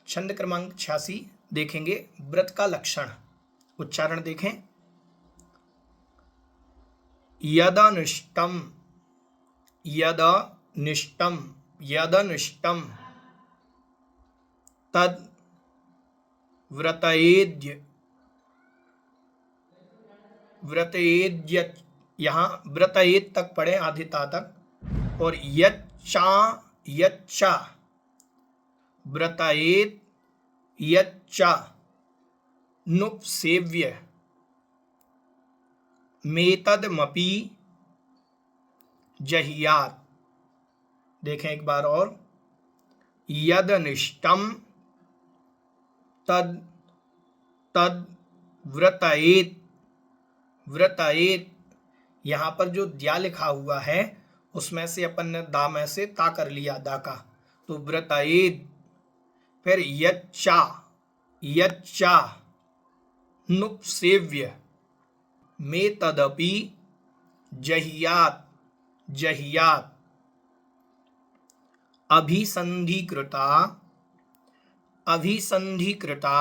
छंद क्रमांक 86 देखेंगे। व्रत का लक्षण, उच्चारण देखें। यदनिष्टम, यदनिष्टम, यदनिष्टम तद व्रतयेद्य, व्रतयेद्य, यहाँ व्रतयेद तक पढ़े आधे ता तक, और यच्चा, यच्चा व्रतयेद, यच्चा नुपसेव्य मेतदमपि जहियात। देखें एक बार और। यदनिष्टम तद, तद व्रतयेत, व्रतयेत, यहाँ पर जो द्या लिखा हुआ है उसमें से अपन ने दा में से ता कर लिया, दा का, तो व्रतयेत। फिर यच्चा, यच्चा नुपसेव्य में तदपि जहियात, जहियात अभिसंधिकृता, अभिसंधिकृता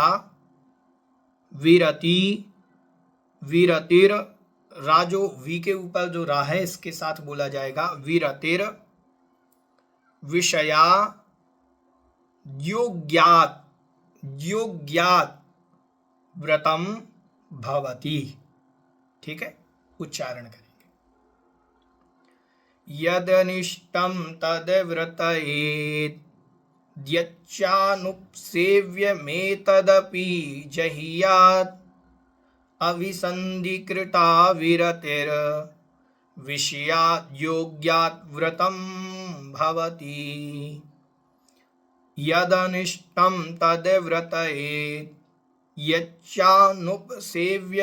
विरति, विरतिर, रा जो वी के ऊपर जो रा है इसके साथ बोला जाएगा, विरतिर विषया योग्यात, योग्यात व्रतम भवति। ठीक है, उच्चारण करेंगे। यदनिष्टम तद व्रतयेत्, यच्चानुपसेव्य मेतदपि जहियात्, अभिसंधिकृता विरतिर् विषयात् योग्यात् व्रतं भवति। यदनिष्टं तद व्रतयेत्, यच्चानुपसेव्य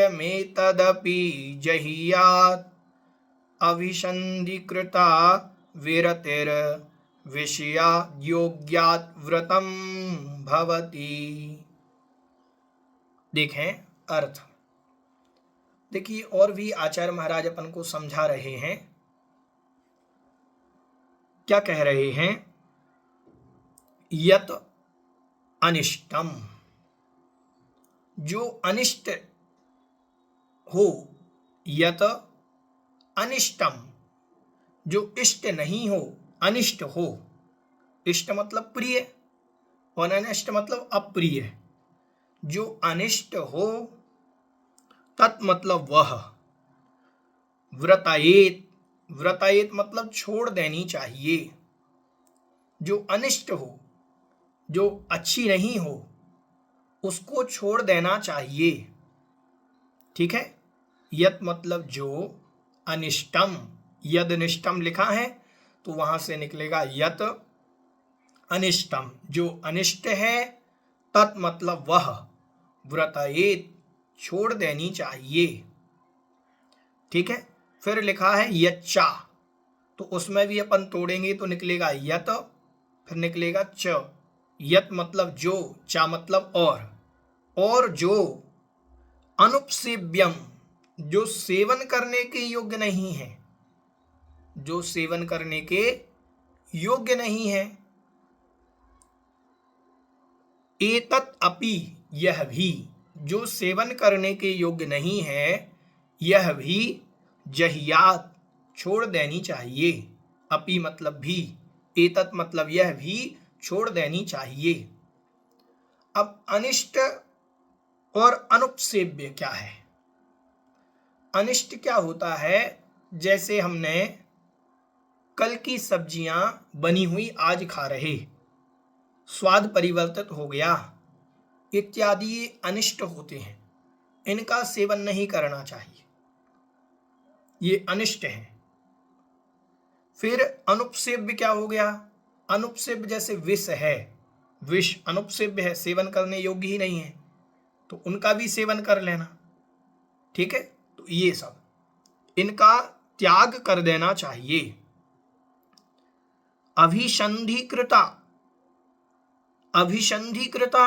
मेतदपि जहियात्, अभिसंधिकृता विरतिर् विषयात् योग्यात् व्रतं भवति। देखें अर्थ। देखिए और भी आचार्य महाराज अपन को समझा रहे हैं। क्या कह रहे हैं? यत अनिष्टम, जो अनिष्ट हो, यत अनिष्टम, जो इष्ट नहीं हो, अनिष्ट हो। इष्ट मतलब प्रिय और अनिष्ट मतलब अप्रिय। जो अनिष्ट हो, तत् मतलब वह, व्रतयेत, व्रतयेत मतलब छोड़ देनी चाहिए। जो अनिष्ट हो, जो अच्छी नहीं हो, उसको छोड़ देना चाहिए। ठीक है, यत मतलब जो, अनिष्टम, यदनिष्टम लिखा है तो वहां से निकलेगा यत अनिष्टम, जो अनिष्ट है, तत् मतलब वह, व्रतयेत छोड़ देनी चाहिए। ठीक है, फिर लिखा है यच्चा, तो उसमें भी अपन तोड़ेंगे तो निकलेगा यत, फिर निकलेगा च। यत मतलब जो, चा मतलब और जो, अनुपसेव्यम, जो सेवन करने के योग्य नहीं है, जो सेवन करने के योग्य नहीं है। एतत् अपि, यह भी, जो सेवन करने के योग्य नहीं है, यह भी, जहियात छोड़ देनी चाहिए। अपि मतलब भी, एतत् मतलब यह भी छोड़ देनी चाहिए। अब अनिष्ट और अनुपसेव्य क्या है? अनिष्ट क्या होता है? जैसे हमने कल की सब्जियां बनी हुई आज खा रहे, स्वाद परिवर्तित हो गया, इत्यादि ये अनिष्ट होते हैं, इनका सेवन नहीं करना चाहिए, ये अनिष्ट है। फिर अनुपसेव्य क्या हो गया? अनुपसेव्य जैसे विष है, विष अनुपसेव्य है, सेवन करने योग्य ही नहीं है, तो उनका भी सेवन कर लेना। ठीक है, तो ये सब इनका त्याग कर देना चाहिए। अभिसंधिकृता, अभिसंधिकृता,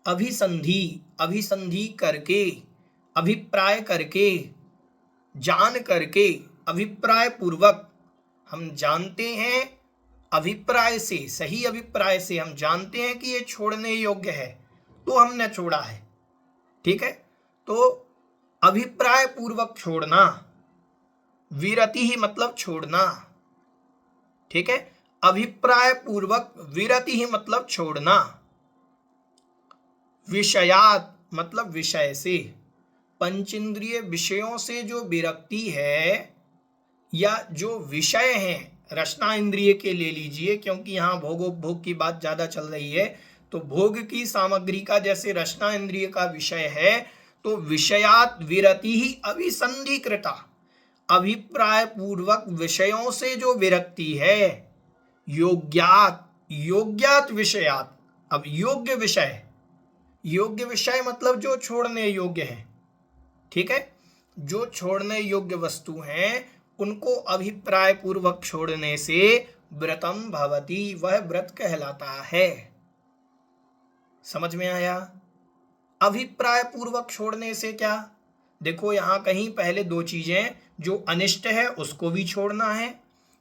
अभिसंधि, अभिसंधि करके, अभिप्राय करके, जान करके, अभिप्राय पूर्वक, हम जानते हैं अभिप्राय से, सही अभिप्राय से हम जानते हैं कि ये छोड़ने योग्य है तो हमने छोड़ा है। ठीक है, तो अभिप्राय पूर्वक छोड़ना, विरति ही मतलब छोड़ना। ठीक है, अभिप्राय पूर्वक विरति ही मतलब छोड़ना। विषयात मतलब विषय से, पंचेंद्रिय विषयों से जो विरक्ति है या जो विषय हैं, रसना इंद्रिय के ले लीजिए, क्योंकि यहाँ भोगोपभोग की बात ज्यादा चल रही है, तो भोग की सामग्री का जैसे रसना इंद्रिय का विषय है, तो विषयात विरति ही अभिसंधिकृता, अभिप्राय पूर्वक विषयों से जो विरक्ति है, योग्यात, योग्यात विषयात, अब योग्य विषय, योग्य विषय मतलब जो छोड़ने योग्य है। ठीक है, जो छोड़ने योग्य वस्तु हैं उनको अभिप्राय पूर्वक छोड़ने से व्रतम भवति, वह व्रत कहलाता है। समझ में आया? अभिप्राय पूर्वक छोड़ने से क्या, देखो यहां कहीं पहले दो चीजें, जो अनिष्ट है उसको भी छोड़ना है,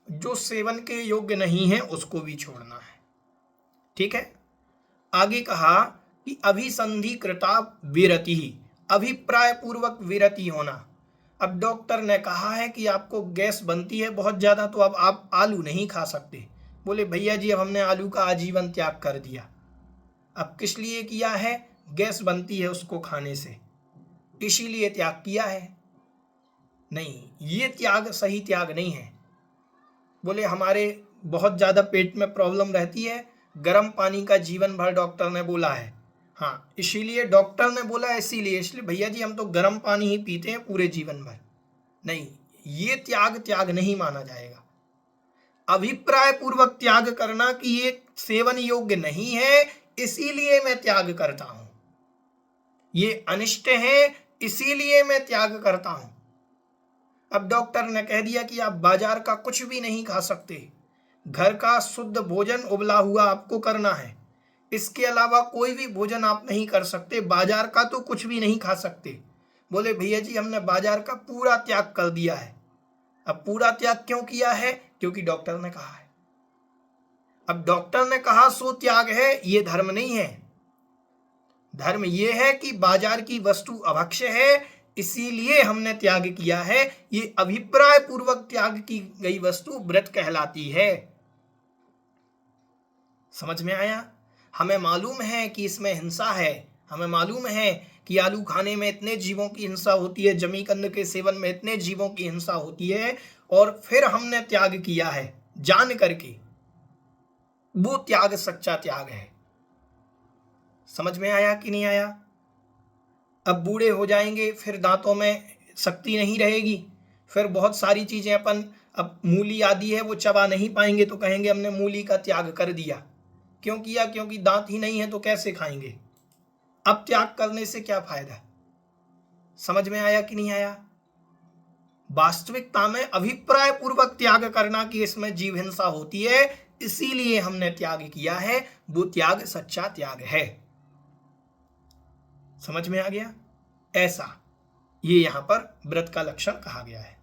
जो सेवन के योग्य नहीं है उसको भी छोड़ना है। ठीक है, आगे कहा कि अभिसंधिकृता विरति ही, अभिप्राय पूर्वक विरति होना। अब डॉक्टर ने कहा है कि आपको गैस बनती है बहुत ज्यादा, तो अब आप आलू नहीं खा सकते। बोले भैया जी अब हमने आलू का आजीवन त्याग कर दिया। अब किस लिए किया है? गैस बनती है उसको खाने से, इसीलिए त्याग किया है। नहीं, ये त्याग सही त्याग नहीं है। बोले हमारे बहुत ज्यादा पेट में प्रॉब्लम रहती है, गर्म पानी का जीवन भर डॉक्टर ने बोला है। हाँ, इसीलिए डॉक्टर ने बोला इसीलिए, इसलिए भैया जी हम तो गर्म पानी ही पीते हैं पूरे जीवन भर। नहीं, ये त्याग नहीं माना जाएगा। अभिप्राय पूर्वक त्याग करना कि ये सेवन योग्य नहीं है इसीलिए मैं त्याग करता हूं, ये अनिष्ट है इसीलिए मैं त्याग करता हूं। अब डॉक्टर ने कह दिया कि आप बाजार का कुछ भी नहीं खा सकते, घर का शुद्ध भोजन उबला हुआ आपको करना है, इसके अलावा कोई भी भोजन आप नहीं कर सकते, बाजार का तो कुछ भी नहीं खा सकते। बोले भैया जी हमने बाजार का पूरा त्याग कर दिया है। अब पूरा त्याग क्यों किया है? क्योंकि डॉक्टर ने कहा है। अब डॉक्टर ने कहा सो त्याग है, ये धर्म नहीं है। धर्म ये है कि बाजार की वस्तु अभक्ष्य है इसीलिए हमने त्याग किया है, ये अभिप्राय पूर्वक त्याग की गई वस्तु व्रत कहलाती है। समझ में आया? हमें मालूम है कि इसमें हिंसा है, हमें मालूम है कि आलू खाने में इतने जीवों की हिंसा होती है, जमीकंद के सेवन में इतने जीवों की हिंसा होती है, और फिर हमने त्याग किया है जान करके, वो त्याग सच्चा त्याग है। समझ में आया कि नहीं आया? अब बूढ़े हो जाएंगे, फिर दांतों में शक्ति नहीं रहेगी, फिर बहुत सारी चीजें अपन, अब मूली आदि है वो चबा नहीं पाएंगे, तो कहेंगे हमने मूली का त्याग कर दिया। क्यों किया? क्योंकि दांत ही नहीं है तो कैसे खाएंगे। अब त्याग करने से क्या फायदा? समझ में आया कि नहीं आया? वास्तविकता में अभिप्राय पूर्वक त्याग करना कि इसमें जीव हिंसा होती है इसीलिए हमने त्याग किया है, वो त्याग सच्चा त्याग है। समझ में आ गया? ऐसा ये यहां पर व्रत का लक्षण कहा गया है।